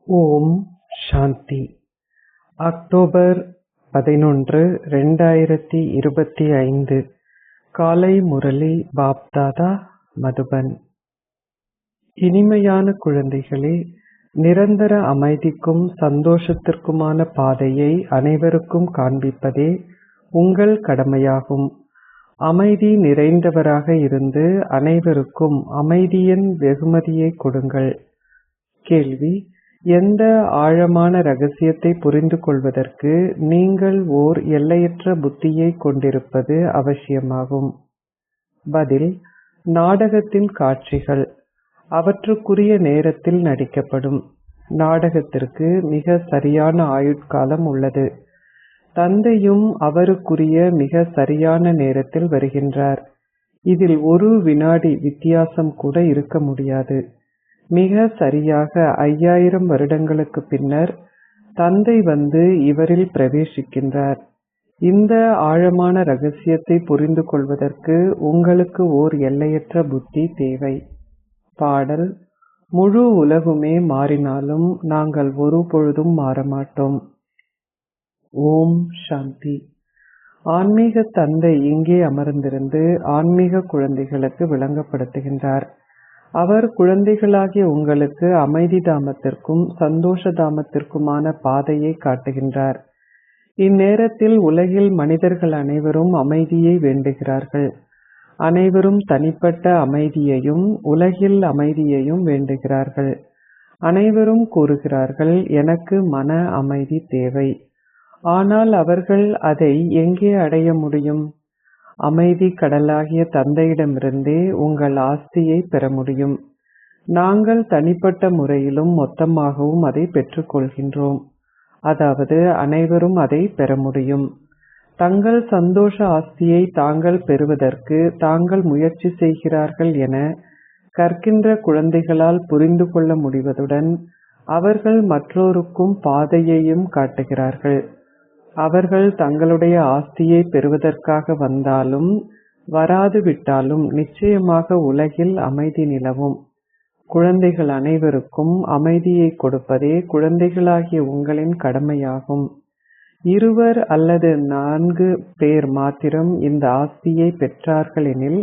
ஓம் சாந்தி. October 11, 2025 காலை முரளி பாப்தாதா, மதுபன். இனிமையான குழந்தைகளே, நிரந்தர அமைதிக்கும் சந்தோஷத்திற்குமான பாதையை அனைவருக்கும் காண்பிப்பதே உங்கள் கடமையாகும். அமைதி நிறைந்தவராக இருந்து அனைவருக்கும் அமைதியின் வெகுமதியை கொடுங்கள். கேள்வி: எந்த ஆழமான ரகசியத்தை புரிந்து கொள்வதற்கு நீங்கள் ஓர் எல்லையற்ற புத்தியை கொண்டிருப்பது அவசியமாகும்? பதில்: நாடகத்தின் காட்சிகள் அவற்றுக்குரிய நேரத்தில் நடிக்கப்படும். நாடகத்திற்கு மிக சரியான ஆயுட்காலம் உள்ளது. தந்தையும் அவருக்குரிய மிக சரியான நேரத்தில் வருகின்றார். இதில் ஒரு வினாடி வித்தியாசம் கூட இருக்க முடியாது. மிக சரியாக 5000 வருடங்களுக்கு பின்னர் தந்தை வந்து இவரில் பிரவேசிக்கின்றார். இந்த ஆழமான ரகசியத்தை புரிந்து கொள்வதற்கு உங்களுக்கு ஓர் எல்லையற்ற புத்தி தேவை. பாடல்: முழு உலகுமே மாறினாலும் நாங்கள் ஒருபொழுதும் மாறமாட்டோம். ஓம் சாந்தி. ஆன்மீக தந்தை இங்கே அமர்ந்திருந்து ஆன்மீக குழந்தைகளுக்கு விளங்கப்படுத்துகின்றார். அவர் குழந்தைகளாகிய உங்களுக்கு அமைதி தாமத்திற்கும் சந்தோஷ தாமத்திற்குமான பாதையை காட்டுகின்றார். இந்நேரத்தில் உலகில் மனிதர்கள் அனைவரும் அமைதியை வேண்டுகிறார்கள். அனைவரும் தனிப்பட்ட அமைதியையும் உலகில் அமைதியையும் வேண்டுகிறார்கள். அனைவரும் கூறுகிறார்கள், எனக்கு மன அமைதி தேவை. ஆனால் அவர்கள் அதை எங்கே அடைய முடியும்? அமைதி கடலாகிய தந்தையிடமிருந்தே உங்கள் ஆஸ்தியை பெற முடியும். நாங்கள் தனிப்பட்ட முறையிலும் மொத்தமாகவும் அதை பெற்றுக்கொள்கின்றோம். அதாவது அனைவரும் அதை பெற முடியும். தங்கள் சந்தோஷ ஆஸ்தியை தாங்கள் பெறுவதற்கு தாங்கள் முயற்சி செய்கிறார்கள் என கற்கின்ற குழந்தைகளால் புரிந்து கொள்ள முடிவதுடன் அவர்கள் மற்றோருக்கும் பாதையையும் காட்டுகிறார்கள். அவர்கள் தங்களுடைய ஆஸ்தியை பெறுவதற்காக வந்தாலும் வராது விட்டாலும் நிச்சயமாக உலகில் அமைதி நிலவும். குழந்தைகள் அனைவருக்கும் அமைதியை கொடுப்பதே குழந்தைகளாகிய உங்களின் கடமையாகும். 2 அல்லது 4 பேர் மாத்திரம் இந்த ஆஸ்தியை பெற்றார்கள் எனில்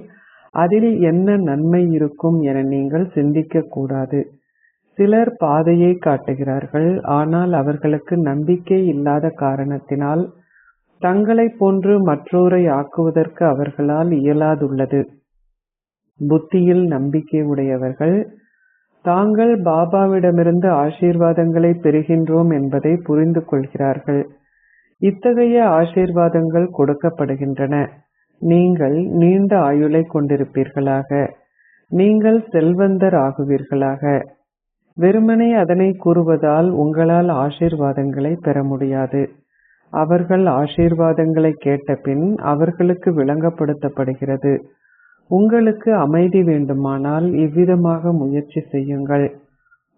அதில் என்ன நன்மை இருக்கும் என நீங்கள் சிந்திக்க கூடாது. சிலர் பாதையை காட்டுகிறார்கள், ஆனால் அவர்களுக்கு நம்பிக்கை இல்லாத காரணத்தினால் தங்களை போன்று மற்றோரை ஆக்குவதற்கு அவர்களால் இயலாதுள்ளது. புத்தியில் நம்பிக்கை உடையவர்கள் தாங்கள் பாபாவிடமிருந்து ஆசீர்வாதங்களை பெறுகின்றோம் என்பதை புரிந்து கொள்கிறார்கள். இத்தகைய ஆசீர்வாதங்கள் கொடுக்கப்படுகின்றன. நீங்கள் நீண்ட ஆயுளை கொண்டிருப்பீர்களாக. நீங்கள் செல்வந்தர் ஆகுவீர்களாக. வெறுமனே அதனை கூறுவதால் உங்களால் ஆசீர்வாதங்களை பெற முடியாது. அவர்கள் ஆசீர்வாதங்களை கேட்டபின் அவர்களுக்கு விளங்கப்படுத்தப்படுகிறது. உங்களுக்கு அமைதி வேண்டுமானால் இவ்விதமாக முயற்சி செய்யுங்கள்.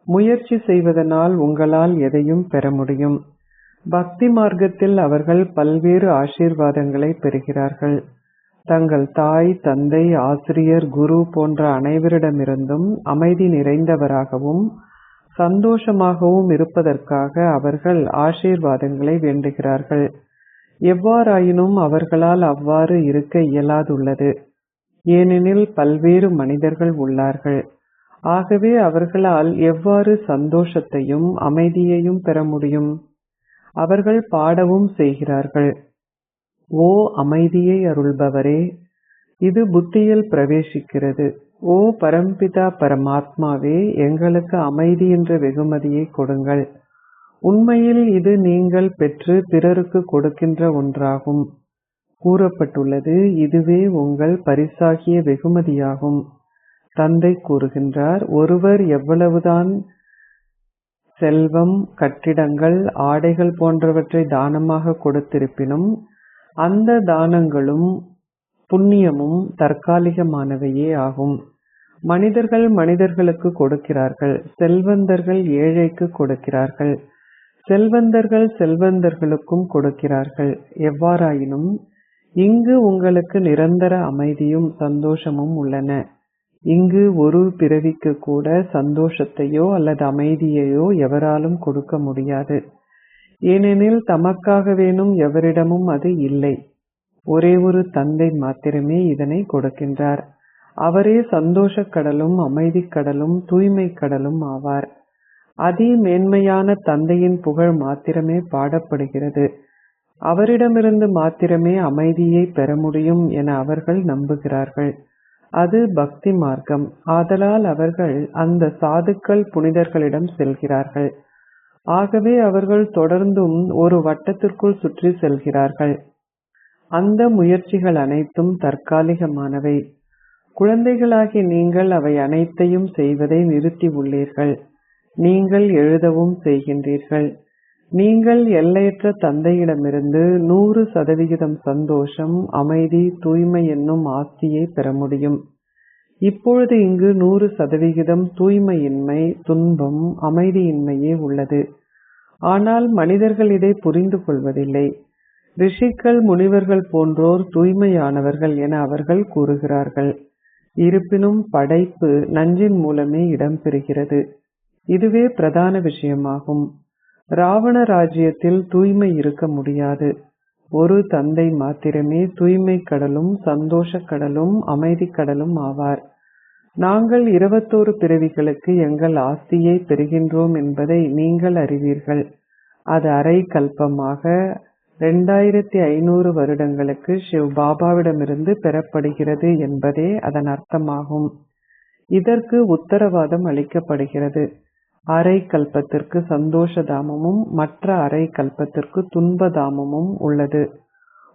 முயற்சி செய்வதனால் உங்களால் எதையும் பெற முடியும். பக்தி மார்க்கத்தில் அவர்கள் பல்வேறு ஆசீர்வாதங்களை பெறுகிறார்கள். தங்கள் தாய், தந்தை, ஆசிரியர், குரு போன்ற அனைவரிடமிருந்தும் அமைதி நிறைந்தவராகவும் சந்தோஷமாகவும் இருப்பதற்காக அவர்கள் ஆசீர்வாதங்களை வேண்டுகிறார்கள். எவ்வாறாயினும் அவர்களால் அவ்வாறு இருக்க இயலாதுள்ளது. ஏனெனில் பல்வேறு மனிதர்கள் உள்ளார்கள். ஆகவே அவர்களால் எவ்வாறு சந்தோஷத்தையும் அமைதியையும் பெற முடியும்? அவர்கள் பாடவும் செய்கிறார்கள். ஓ அமைதியை அருள்பவரே, இது புத்தியில் பிரவேசிக்கிறது. ஓ பரம்பிதா பரமாத்மாவே, எங்களுக்கு அமைதி என்ற வெகுமதியை கொடுங்கள். உண்மையில் இது நீங்கள் பெற்று பிறருக்கு கொடுக்கின்ற ஒன்றாகும். கூறப்பட்டுள்ளது, இதுவே உங்கள் பரிசாகிய வெகுமதியாகும். தந்தை கூறுகின்றார், ஒருவர் எவ்வளவுதான் செல்வம், கட்டிடங்கள், ஆடைகள் போன்றவற்றை தானமாக கொடுத்திருப்பினும் அந்த தானங்களும் புண்ணியமும் தற்காலிகமானவையே ஆகும். மனிதர்கள் மனிதர்களுக்கு கொடுக்கிறார்கள். செல்வந்தர்கள் ஏழைக்கு கொடுக்கிறார்கள். செல்வந்தர்கள் செல்வந்தர்களுக்கும் கொடுக்கிறார்கள். எவ்வாறாயினும் இங்கு உங்களுக்கு நிரந்தர அமைதியும் சந்தோஷமும் உள்ளன. இங்கு ஒரு பிறவிக்கு கூட சந்தோஷத்தையோ அல்லது அமைதியையோ எவராலும் கொடுக்க முடியாது. ஏனெனில் தமக்காக வேணும் எவரிடமும் அது இல்லை. ஒரே ஒரு தந்தை மாத்திரமே இதனை கொடுக்கின்றார். அவரே சந்தோஷக் கடலும் அமைதிக் கடலும் தூய்மை கடலும் ஆவார். அதி மேன்மையான தந்தையின் புகழ் மாத்திரமே பாடப்படுகிறது. அவரிடமிருந்து மாத்திரமே அமைதியை பெற முடியும் என அவர்கள் நம்புகிறார்கள். அது பக்தி மார்க்கம். ஆதலால் அவர்கள் அந்த சாதுக்கள் புனிதர்களிடம் செல்கிறார்கள். ஆகவே அவர்கள் தொடர்ந்தும் ஒரு வட்டத்திற்குள் சுற்றி செல்கிறார்கள். அந்த முயற்சிகள் அனைத்தும் தற்காலிகமானவை. குழந்தைகளாகிய நீங்கள் அவை அனைத்தையும் செய்வதை நிறுத்தி உள்ளீர்கள். நீங்கள் எழுதவும் செய்கின்றீர்கள். நீங்கள் எல்லையற்ற தந்தையிடமிருந்து 100% சந்தோஷம், அமைதி, தூய்மை என்னும் ஆஸ்தியை பெற முடியும். இப்பொழுது இங்கு 100% தூய்மையின்மை, துன்பம், அமைதியின்மையே உள்ளது. ஆனால் மனிதர்கள் இதை புரிந்து கொள்வதில்லை. ரிஷிகள், முனிவர்கள் போன்றோர் தூய்மையானவர்கள் என அவர்கள் கூறுகிறார்கள். இருப்பினும் படைப்பு நஞ்சின் மூலமே இடம்பெறுகிறது. இதுவே பிரதான விஷயமாகும். ராவண ராஜ்யத்தில் தூய்மை இருக்க முடியாது. ஒரு தந்தை மாத்திரமே தூய்மை கடலும் சந்தோஷக் கடலும் அமைதி கடலும் ஆவார். நாங்கள் 21 பிறவிகளுக்கு எங்கள் ஆஸ்தியை பெறுகின்றோம் என்பதை நீங்கள் அறிவீர்கள். அது அரை கல்பமாக 2500 வருடங்களுக்கு சிவ் பாபாவிடமிருந்து பெறப்படுகிறது என்பதே அதன் அர்த்தமாகும். இதற்கு உத்தரவாதம் அளிக்கப்படுகிறது. அரை கல்பத்திற்கு சந்தோஷ தாமமும் மற்ற அரை கல்பத்திற்கு துன்ப தாமமும் உள்ளது.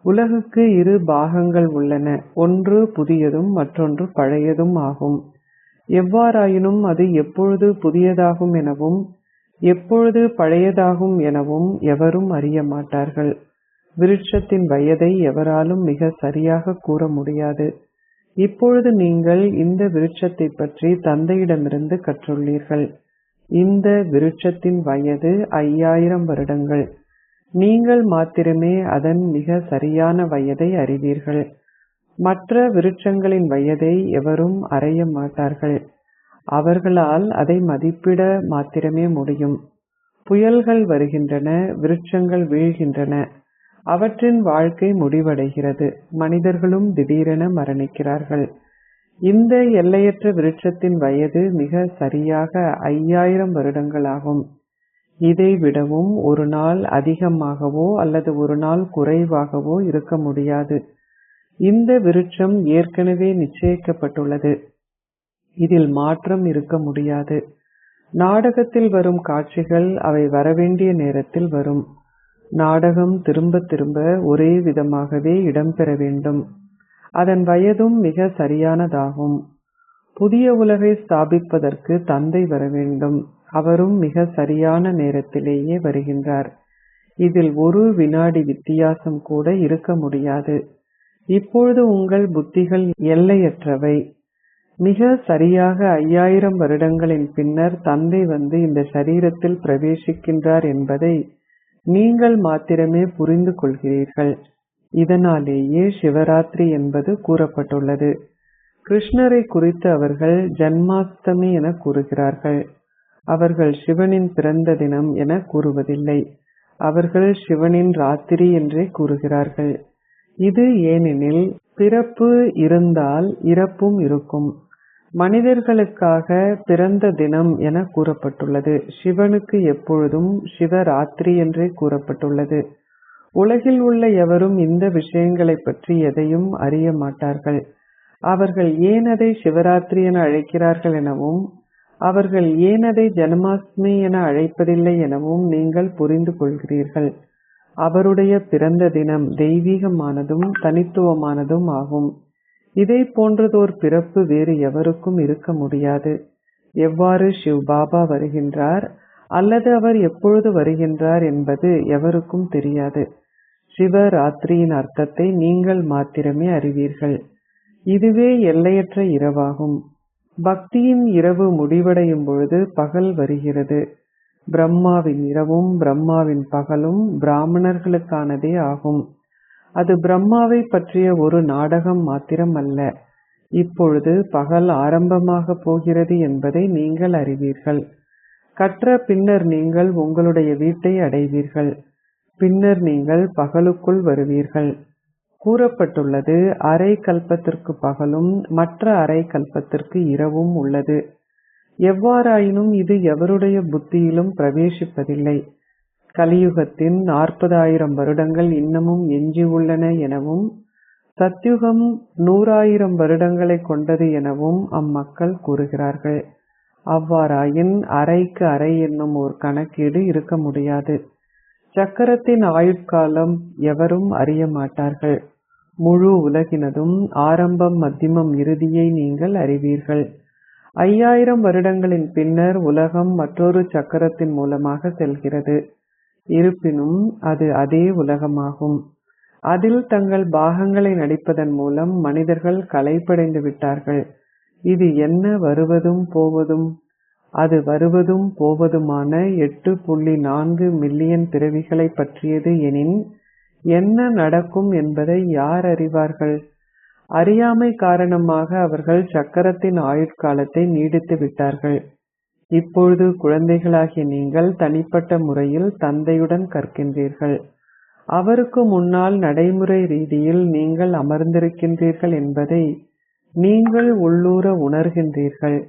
உலகுக்கு 2 பாகங்கள் உள்ளன. ஒன்று புதியதும் மற்றொன்று பழையதும் ஆகும். எவ்வாறாயினும் அது எப்பொழுது புதியதாகும் எனவும் எப்பொழுது பழையதாகும் எனவும் எவரும் அறிய மாட்டார்கள். விருட்சத்தின் வயதை எவராலும் மிக சரியாக கூற முடியாது. இப்பொழுது நீங்கள் இந்த விருட்சத்தை பற்றி தந்தையிடமிருந்து கற்றுள்ளீர்கள். இந்த விருட்சத்தின் வயது 5000 வருடங்கள். நீங்கள் மாத்திரமே அதன் மிக சரியான வயதை அறிவீர்கள். மற்ற விருட்சங்களின் வயதை எவரும் அறிய மாட்டார்கள். அவர்களால் அதை மதிப்பிட மாத்திரமே முடியும். புயல்கள் வருகின்றன, விருட்சங்கள் வீழ்கின்றன. அவற்றின் வாழ்க்கை முடிவடைகிறது. மனிதர்களும் திடீரென மரணிக்கிறார்கள். இந்த எல்லையற்ற விருட்சத்தின் வயது மிக சரியாக 5000 வருடங்களாகும். இதை விடவும் ஒரு நாள் அதிகமாகவோ அல்லது ஒரு நாள் குறைவாகவோ இருக்க முடியாது. இந்த விருட்சம் ஏற்கனவே நிச்சயிக்கப்பட்டுள்ளது. இதில் மாற்றம் இருக்க முடியாது. நாடகத்தில் வரும் காட்சிகள் அவை வரவேண்டிய நேரத்தில் வரும். நாடகம் திரும்ப திரும்ப ஒரே விதமாகவே இடம்பெற வேண்டும். அதன் வயதும் மிக சரியானதாகும். புதிய உலகை ஸ்தாபிப்பதற்கு தந்தை வர வேண்டும். அவரும் மிக சரியான நேரத்திலேயே வருகின்றார். இதில் ஒரு வினாடி வித்தியாசம் கூட இருக்க முடியாது. இப்பொழுது உங்கள் புத்திகள் எல்லையற்றவை. மிக சரியாக 5000 வருடங்களின் பின்னர் தந்தை வந்து இந்த சரீரத்தில் பிரவேசிக்கின்றார் என்பதை நீங்கள் மாத்திரமே புரிந்து கொள்கிறீர்கள். இதனாலேயே சிவராத்திரி என்பது கூறப்பட்டுள்ளது. கிருஷ்ணரை குறித்து அவர்கள் ஜன்மாஷ்டமி என கூறுகிறார்கள். அவர்கள் சிவனின் பிறந்த தினம் என கூறுவதில்லை. அவர்கள் சிவனின் ராத்திரி என்றே கூறுகிறார்கள். இது ஏனெனில் பிறப்பு இருந்தால் இறப்பும் இருக்கும். மனிதர்களுக்காக பிறந்த தினம் என கூறப்பட்டுள்ளது. சிவனுக்கு எப்பொழுதும் சிவராத்திரி என்றே கூறப்பட்டுள்ளது. உலகில் உள்ள எவரும் இந்த விஷயங்களை பற்றி எதையும் அறிய மாட்டார்கள். அவர்கள் ஏன் அதை சிவராத்திரி என அழைக்கிறார்கள் எனவும் அவர்கள் ஏன் அதை ஜன்மாஷ்டமி என அழைப்பதில்லை எனவும் நீங்கள் புரிந்து கொள்கிறீர்கள். அவருடைய பிறந்த தினம் தெய்வீகமானதும் தனித்துவமானதும் ஆகும். இதை போன்றதோர் பிறப்பு வேறு எவருக்கும் இருக்க முடியாது. எவ்வாறு சிவ் பாபா வருகின்றார் அல்லது அவர் எப்பொழுது வருகின்றார் என்பது எவருக்கும் தெரியாது. சிவராத்திரியின் அர்த்தத்தை நீங்கள் மாத்திரமே அறிவீர்கள். இதுவே எல்லையற்ற இரவாகும். பக்தியின் இரவு முடிவடையும் பொழுது பகல் வருகிறது. பிரம்மாவின் இரவும் பிரம்மாவின் பகலும் பிராமணர்களுக்கானதே ஆகும். அது பிரம்மாவை பற்றிய ஒரு நாடகம் மாத்திரம் அல்ல. இப்பொழுது பகல் ஆரம்பமாக போகிறது என்பதை நீங்கள் அறிவீர்கள். கற்ற பின்னர் நீங்கள் உங்களுடைய வீட்டை அடைவீர்கள். பின்னர் நீங்கள் பகலுக்குள் வருவீர்கள். கூறப்பட்டுள்ளது, அரை கல்பத்திற்கு பகலும் மற்ற அரை கல்பத்திற்கு இரவும் உள்ளது. எவ்வாறாயினும் இது எவருடைய புத்தியிலும் பிரவேசிப்பதில்லை. கலியுகத்தின் 40,000 வருடங்கள் இன்னமும் எஞ்சியுள்ளன எனவும் சத்யுகம் 100,000 வருடங்களை கொண்டது எனவும் அம்மக்கள் கூறுகிறார்கள். அவ்வாறாயின் அரைக்கு அரை என்னும் ஒரு கணக்கீடு இருக்க முடியாது. சக்கரத்தின் ஆயுட்காலம் எவரும் அறிய மாட்டார்கள். முழு உலகினதும் ஆரம்பம் மத்தியமம் இறுதியை நீங்கள் அறிவீர்கள். 5000 வருடங்களின் பின்னர் உலகம் மற்றொரு சக்கரத்தின் மூலமாக செல்கிறது. இருப்பினும் அது அதே உலகமாகும். அதில் தங்கள் பாகங்களை நடிப்பதன் மூலம் மனிதர்கள் களைப்படைந்து விட்டார்கள். இது என்ன வருவதும் போவதும்? அது வருவதும் போவதுமான 8.4 மில்லியன் பிறவிகளை பற்றியது எனின் என்ன நடக்கும் என்பதை யார் அறிவார்கள்? அறியாமை காரணமாக அவர்கள் சக்கரத்தின் ஆயுட்காலத்தை நீடித்து விட்டார்கள். இப்பொழுது குழந்தைகளாகிய நீங்கள் தனிப்பட்ட முறையில் தந்தையுடன் கற்கின்றீர்கள். அவருக்கு முன்னால் நடைமுறை ரீதியில் நீங்கள் அமர்ந்திருக்கின்றீர்கள் என்பதை நீங்கள் உள்ளூர உணர்கின்றீர்கள்.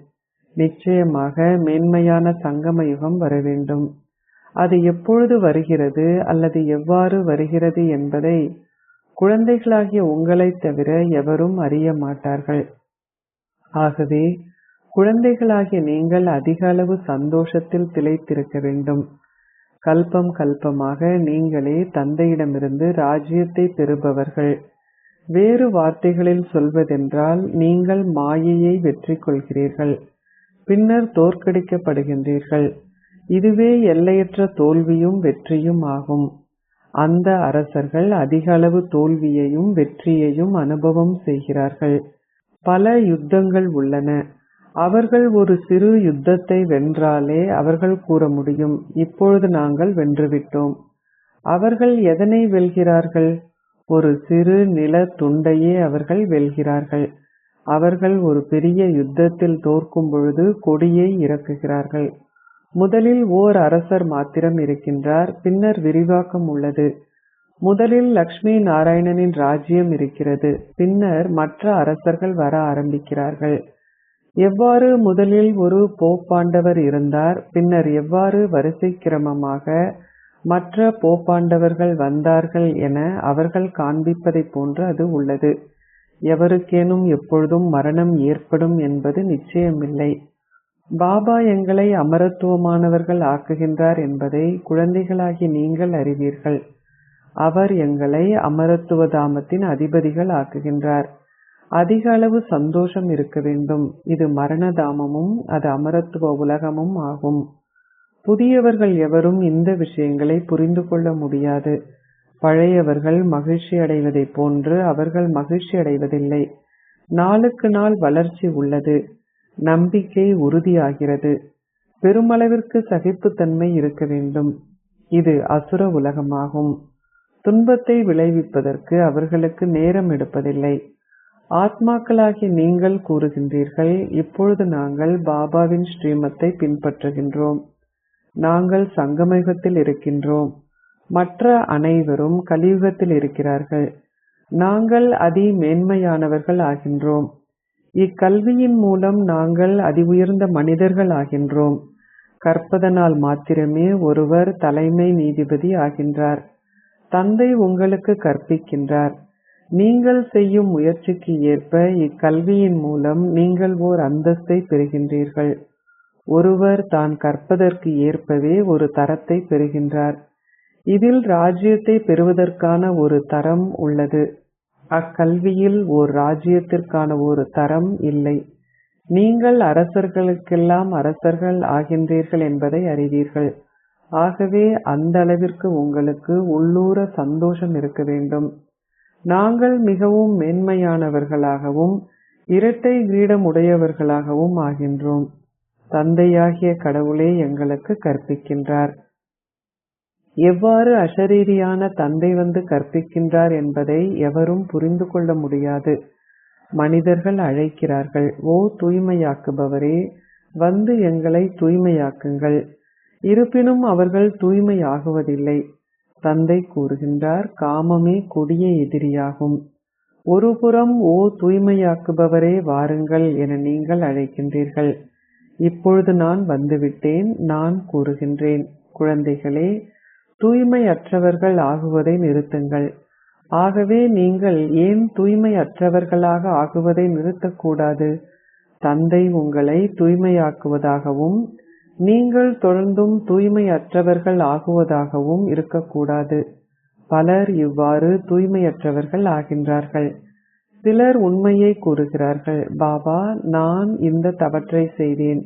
நிச்சயமாக மேன்மையான சங்கம யுகம் வரவேண்டும். அது எப்பொழுது வருகிறது அல்லது எவ்வாறு வருகிறது என்பதை குழந்தைகளாகிய உங்களைத் தவிர எவரும் அறிய மாட்டார்கள். ஆகவே குழந்தைகளாகிய நீங்கள் அதிக அளவு சந்தோஷத்தில் திளைத்திருக்க வேண்டும். கல்பம் கல்பமாக நீங்களே தந்தையிடமிருந்து ராஜ்யத்தை பெறுபவர்கள். வேறு வார்த்தைகளில் சொல்வதென்றால், நீங்கள் மாயையை வெற்றி கொள்கிறீர்கள், பின்னர் தோற்கடிக்கப்படுகின்றீர்கள். இதுவே எல்லையற்ற தோல்வியும் வெற்றியும் ஆகும். அந்த அரசர்கள் அதிக அளவு தோல்வியையும் வெற்றியையும் அனுபவம் செய்கிறார்கள். பல யுத்தங்கள் உள்ளன. அவர்கள் ஒரு சிறு யுத்தத்தை வென்றாலே அவர்கள் கூற முடியும், இப்பொழுது நாங்கள் வென்றுவிட்டோம். அவர்கள் எதனை வெல்கிறார்கள்? ஒரு சிறு நில துண்டையே அவர்கள் வெல்கிறார்கள். அவர்கள் ஒரு பெரிய யுத்தத்தில் தோற்கும் பொழுது கொடியை இறக்குகிறார்கள். முதலில் ஓர் அரசர் மாத்திரம் இருக்கின்றார், பின்னர் விரிவாக்கம் உள்ளது. முதலில் லக்ஷ்மி நாராயணனின் ராஜ்யம் இருக்கிறது, பின்னர் மற்ற அரசர்கள் வர ஆரம்பிக்கிறார்கள். எவ்வாறு முதலில் ஒரு போப்பாண்டவர் இருந்தார், பின்னர் எவ்வாறு வரிசை கிரமமாக மற்ற போப்பாண்டவர்கள் வந்தார்கள் என அவர்கள் காண்பிப்பதை போன்று அது உள்ளது. எவருக்கேனும் எப்பொழுதும் மரணம் ஏற்படும் என்பது நிச்சயமில்லை. பாபா எங்களை அமரத்துவமானவர்கள் ஆக்குகின்றார் என்பதை குழந்தைகளாகி நீங்கள் அறிவீர்கள். அவர் எங்களை அமரத்துவ தாமத்தின் அதிபதிகள் ஆக்குகின்றார். அதிக அளவு சந்தோஷம் இருக்க வேண்டும். இது மரண தாமமும் அது அமரத்துவ உலகமும் ஆகும். புதியவர்கள் எவரும் இந்த விஷயங்களை புரிந்து கொள்ள முடியாது. பழையவர்கள் மகிழ்ச்சி அடைவதை போன்று அவர்கள் மகிழ்ச்சி அடைவதில்லை. நாளுக்கு நாள் வளர்ச்சி உள்ளது. நம்பிக்கை உறுதியாகிறது. பெருமளவிற்கு சகிப்புத்தன்மை இருக்க வேண்டும். இது அசுர உலகமாகும். துன்பத்தை விளைவிப்பதற்கு அவர்களுக்கு நேரம் எடுப்பதில்லை. ஆத்மாக்களாகி நீங்கள் கூறுகின்றீர்கள், இப்பொழுது நாங்கள் பாபாவின் ஸ்ரீமத்தை பின்பற்றுகின்றோம். நாங்கள் சங்கமயுகத்தில் இருக்கின்றோம். மற்ற அனைவரும் கலியுகத்தில் இருக்கிறார்கள். நாங்கள் அதி மேன்மையானவர்கள் ஆகின்றோம். இக்கல்வியின் மூலம் நாங்கள் அதி உயர்ந்த மனிதர்கள் ஆகின்றோம். கற்பதனால் மாத்திரமே ஒருவர் தலைமை நீதிபதி ஆகின்றார். தந்தை உங்களுக்கு கற்பிக்கின்றார். நீங்கள் செய்யும் முயற்சிக்கு ஏற்ப இக்கல்வியின் மூலம் நீங்கள் ஓர் அந்தஸ்தை பெறுகின்றீர்கள். ஒருவர் தான் கற்பதற்கு ஏற்பவே ஒரு தரத்தை பெறுகின்றார். இதில் ராஜ்யத்தை பெறுவதற்கான ஒரு தரம் உள்ளது. அக்கல்வியில் ஓர் ராஜ்யத்திற்கான ஒரு தரம் இல்லை. நீங்கள் அரசர்களுக்கெல்லாம் அரசர்கள் ஆகின்றீர்கள் என்பதை அறிவீர்கள். ஆகவே அந்த அளவிற்கு உங்களுக்கு உள்ளூர சந்தோஷம் இருக்க வேண்டும். நாங்கள் மிகவும் மேன்மையானவர்களாகவும் இரட்டை கிரீடம் உடையவர்களாகவும் ஆகின்றோம். தந்தையாகிய கடவுளே எங்களுக்கு கற்பிக்கின்றார். எவ்வாறு அஷரீரியான தந்தை வந்து கற்பிக்கின்றார் என்பதை எவரும் புரிந்து கொள்ள முடியாது. மனிதர்கள் அழைக்கிறார்கள், ஓ தூய்மையாக்குபவரே, வந்து எங்களை தூய்மையாக்குங்கள். இருப்பினும் அவர்கள் தூய்மையாகுவதில்லை. தந்தை கூறுகின்றார், காமமே கொடிய எதிரியாகும். ஒருபுறம் ஓ தூய்மையாக்குபவரே வாருங்கள் என நீங்கள் அழைக்கின்றீர்கள். இப்பொழுது நான் வந்துவிட்டேன். நான் கூறுகின்றேன், குழந்தைகளே, தூய்மையற்றவர்கள் ஆகுவதை நிறுத்துங்கள். ஆகவே நீங்கள் ஏன் தூய்மையற்றவர்களாக ஆகுவதை நிறுத்தக்கூடாது? தந்தை உங்களை தூய்மையாக்குவதாகவும் நீங்கள் தொடர்ந்தும் தூய்மையற்றவர்கள் ஆகுவதாகவும் இருக்கக்கூடாது. பலர் இவ்வாறு தூய்மையற்றவர்கள் ஆகின்றார்கள். சிலர் உண்மையை கூறுகிறார்கள், பாபா, நான் இந்த தவற்றை செய்தேன்.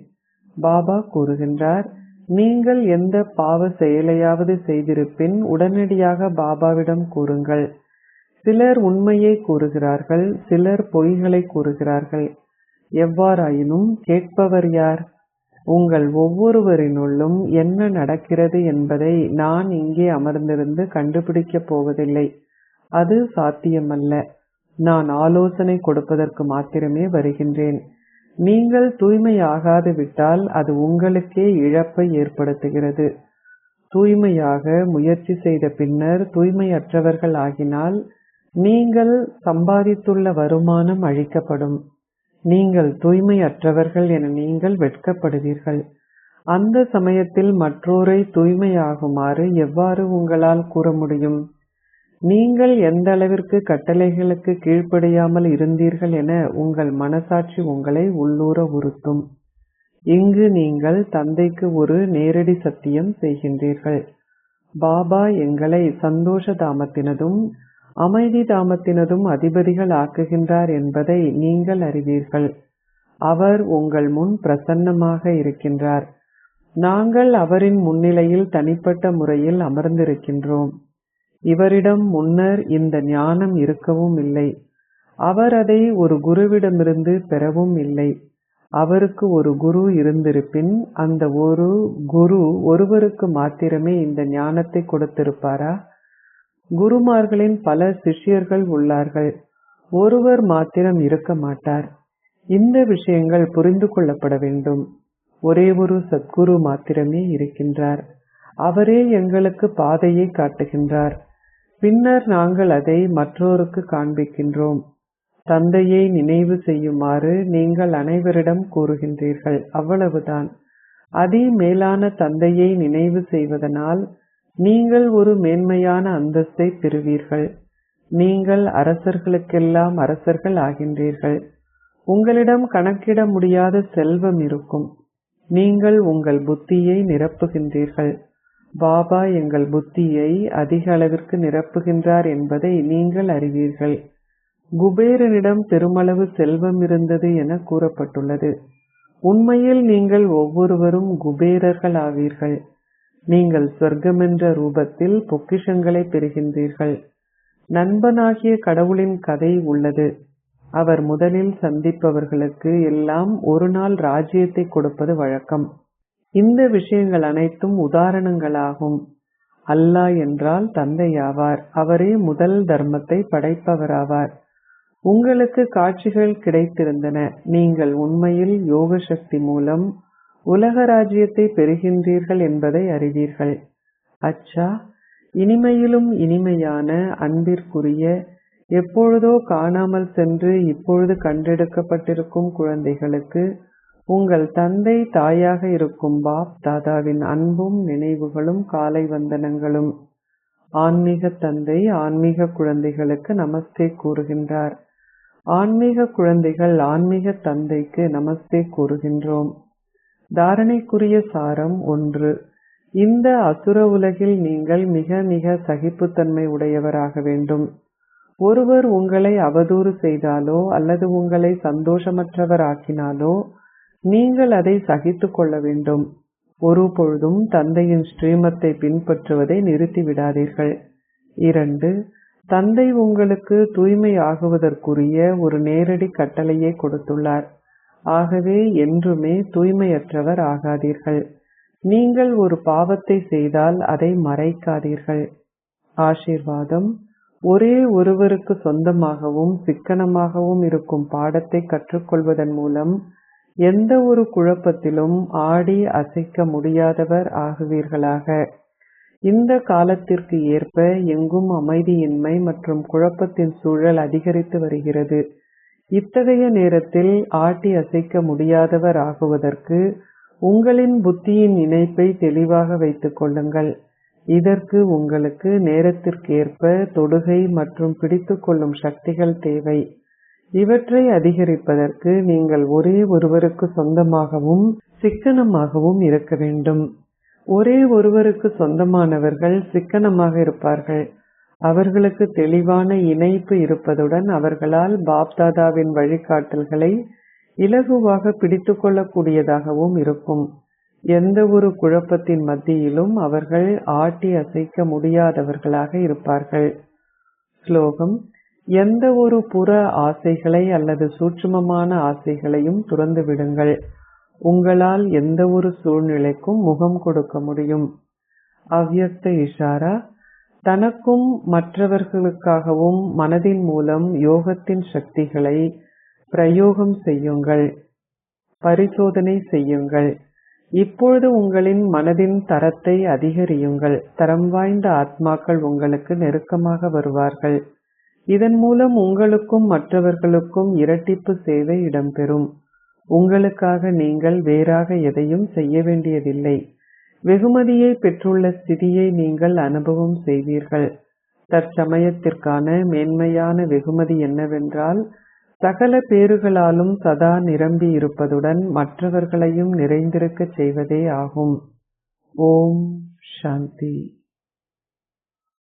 பாபா கூறுகின்றார், நீங்கள் எந்த பாவ செயலையாவது செய்திருப்பின் உடனடியாக பாபாவிடம் கூறுங்கள். சிலர் உண்மையை கூறுகிறார்கள், சிலர் பொய்களை கூறுகிறார்கள். எவ்வாறாயினும் கேட்பவர் யார்? உங்கள் ஒவ்வொருவரினுள்ளும் என்ன நடக்கிறது என்பதை நான் இங்கே அமர்ந்திருந்து கண்டுபிடிக்கப் போவதில்லை. அது சாத்தியமல்ல. நான் ஆலோசனை கொடுப்பதற்கு மாத்திரமே வருகின்றேன். நீங்கள் தூய்மையாகாது விட்டால் அது உங்களுக்கே இழப்பை ஏற்படுத்துகிறது. தூய்மையாக முயற்சி செய்த பின்னர் தூய்மையற்றவர்கள் ஆகினால் நீங்கள் சம்பாதித்துள்ள வருமானம் அழிக்கப்படும். நீங்கள் தூய்மையற்றவர்கள் என நீங்கள் வெட்கப்படுவீர்கள். அந்த சமயத்தில் மற்றோரை தூய்மையாகுமாறு எவ்வாறு உங்களால் கூற முடியும்? நீங்கள் எந்த அளவிற்கு கட்டளைகளுக்கு கீழ்ப்படியாமல் இருந்தீர்கள் என உங்கள் மனசாட்சி உங்களை உள்ளூர உறுத்தும். இங்கு நீங்கள் தந்தைக்கு ஒரு நேரடி சத்தியம் செய்கின்றீர்கள். பாபா எங்களை சந்தோஷ தாமத்தினதும் அமைதி தாமத்தினதும் அதிபதிகள் ஆக்குகின்றார் என்பதை நீங்கள் அறிவீர்கள். அவர் உங்கள் முன் பிரசன்னமாக இருக்கின்றார். நாங்கள் அவரின் முன்னிலையில் தனிப்பட்ட முறையில் அமர்ந்திருக்கின்றோம். இவரிடம் முன்னர் இந்த ஞானம் இருக்கவும் இல்லை. அவர் அதை ஒரு குருவிடமிருந்து பெறவும் இல்லை. அவருக்கு ஒரு குரு இருந்திருப்பின் அந்த ஒரு குரு ஒருவருக்கு மாத்திரமே இந்த ஞானத்தை கொடுத்திருப்பாரா? குருமார்களின் பல சிஷ்யர்கள் உள்ளார்கள். ஒருவர் மாத்திரம் இருக்க மாட்டார். இந்த விஷயங்கள் புரிந்து கொள்ளப்பட வேண்டும். ஒரே ஒரு சத்குரு மாத்திரமே இருக்கின்றார். அவரே எங்களுக்கு பாதையை காட்டுகின்றார். பின்னர் நாங்கள் அதை மற்றோருக்கு காண்பிக்கின்றோம். தந்தையை நினைவு செய்யுமாறு நீங்கள் அனைவரிடம் கூறுகின்றீர்கள். அவ்வளவுதான். அதி மேலான தந்தையை நினைவு செய்வதனால் நீங்கள் ஒரு மேன்மையான அந்தஸ்தை பெறுவீர்கள். நீங்கள் அரசர்களுக்கெல்லாம் அரசர்கள் ஆகின்றீர்கள். உங்களிடம் கணக்கிட முடியாத செல்வம் இருக்கும். நீங்கள் உங்கள் புத்தியை நிரப்புகின்றீர்கள். பாபா எங்கள் புத்தியை அதிக அளவிற்கு நிரப்புகின்றார் என்பதை நீங்கள் அறிவீர்கள். குபேரனிடம் பெருமளவு செல்வம் இருந்தது என கூறப்பட்டுள்ளது. உண்மையில் நீங்கள் ஒவ்வொருவரும் குபேரர்கள் ஆவீர்கள். நீங்கள் சொர்க்கமென்ற ரூபத்தில் பொக்கிஷங்களை பெறுகின்றீர்கள். நண்பனாகிய கடவுளின் கதை உள்ளது. அவர் முதலில் சந்திப்பவர்களுக்கு எல்லாம் ஒரு நாள் ராஜ்யத்தை கொடுப்பது வழக்கம். இந்த விஷயங்கள் அனைத்தும் உதாரணங்களாகும். அல்லாஹ் என்றால் தந்தையாவார். அவரே முதல் தர்மத்தை படைப்பவராவார். உங்களுக்கு காட்சிகள் கிடைத்திருந்தன. நீங்கள் உண்மையில் யோக சக்தி மூலம் உலக ராஜ்யத்தை பெறுகின்றீர்கள் என்பதை அறிவீர்கள். அச்சா, இனிமையிலும் இனிமையான அன்பிற்குரிய, எப்பொழுதோ காணாமல் சென்று இப்பொழுது கண்டெடுக்கப்பட்டிருக்கும் குழந்தைகளுக்கு உங்கள் தந்தை தாயாக இருக்கும் பாப் தாதாவின் அன்பும் நினைவுகளும் காலை வந்தனங்களும். ஆன்மீக தந்தை ஆன்மீக குழந்தைகளுக்கு நமஸ்தே கூறுகின்றார். ஆன்மீக குழந்தைகள் ஆன்மீக தந்தைக்கு நமஸ்தே கூறுகின்றோம். தாரணைக்குரிய சாரம் 1. இந்த அசுர உலகில் நீங்கள் மிக மிக சகிப்புத்தன்மை உடையவராக வேண்டும். ஒருவர் உங்களை அவதூறு செய்தாலோ அல்லது உங்களை சந்தோஷமற்றவர் ஆக்கினாலோ நீங்கள் அதை சகித்து கொள்ள வேண்டும். ஒருபொழுதும் தந்தையின் ஸ்ரீமத்தை பின்பற்றுவதை நிறுத்திவிடாதீர்கள். 2. தந்தை உங்களுக்கு தூய்மை ஆகுவதற்குரிய ஒரு நேரடி கட்டளையை கொடுத்துள்ளார். ஆகவே என்றுமே தூய்மையற்றவர் ஆகாதீர்கள். நீங்கள் ஒரு பாவத்தை செய்தால் அதை மறைக்காதீர்கள். ஆசீர்வாதம். ஒரே ஒருவருக்கு சொந்தமாகவும் சிக்கனமாகவும் இருக்கும் பாடத்தை கற்றுக்கொள்வதன் மூலம் எந்த ஒரு குழப்பத்திலும் ஆடி அசைக்க முடியாதவர் ஆகுவீர்களாக. இந்த காலத்திற்கு ஏற்ப எங்கும் அமைதியின்மை மற்றும் குழப்பத்தின் சூழல் அதிகரித்து வருகிறது. இத்தகைய நேரத்தில் ஆட்டி அசைக்க முடியாதவர் ஆகுவதற்கு உங்களின் புத்தியின் இணைப்பை தெளிவாக வைத்துக் கொள்ளுங்கள். இதற்கு உங்களுக்கு நேரத்திற்கேற்ப தொடுகை மற்றும் பிடித்துக்கொள்ளும் சக்திகள் தேவை. இவற்றை அதிகரிப்பதற்கு நீங்கள் ஒரே ஒருவருக்கு சொந்தமாகவும் சிக்கனமாகவும் இருக்க வேண்டும். ஒரே ஒருவருக்கு சொந்தமானவர்கள் சிக்கனமாக இருப்பார்கள். அவர்களுக்கு தெளிவான இணைப்பு இருப்பதுடன் அவர்களால் பாப்தாதாவின் வழிகாட்டல்களை இலகுவாக பிடித்துக்கொள்ளக்கூடியதாகவும் இருக்கும். எந்த ஒரு குழப்பத்தின் மத்தியிலும் அவர்கள் ஆட்டி அசைக்க முடியாதவர்களாக இருப்பார்கள். ஸ்லோகம்: எந்த ஒரு புற ஆசைகளை அல்லது சூட்சுமமான ஆசைகளையும் துறந்து விடுங்கள். உங்களால் எந்த ஒரு சூழ்நிலைக்கும் முகம் கொடுக்க முடியும். அவ்யக்த இஷாரா: தனக்கும் மற்றவர்களுக்காகவும் மனதின் மூலம் யோகத்தின் சக்திகளை பிரயோகம் செய்யுங்கள். பரிசோதனை செய்யுங்கள். இப்பொழுது உங்களின் மனதின் தரத்தை அதிகரியுங்கள். தரம் வாய்ந்த ஆத்மாக்கள் உங்களுக்கு நெருக்கமாக வருவார்கள். இதன் மூலம் உங்களுக்கும் மற்றவர்களுக்கும் இரட்டிப்பு சேவை இடம்பெறும். உங்களுக்காக நீங்கள் வேறாக எதையும் செய்ய வேண்டியதில்லை. வெகுமதியை பெற்றுள்ள ஸ்திதியை நீங்கள் அனுபவம் செய்வீர்கள். தற்சமயத்திற்கான மேன்மையான வெகுமதி என்னவென்றால் சகல பேறுகளாலும் சதா நிரம்பி இருப்பதுடன் மற்றவர்களையும் நிறைந்திருக்கச் செய்வதே ஆகும். ஓம் சாந்தி.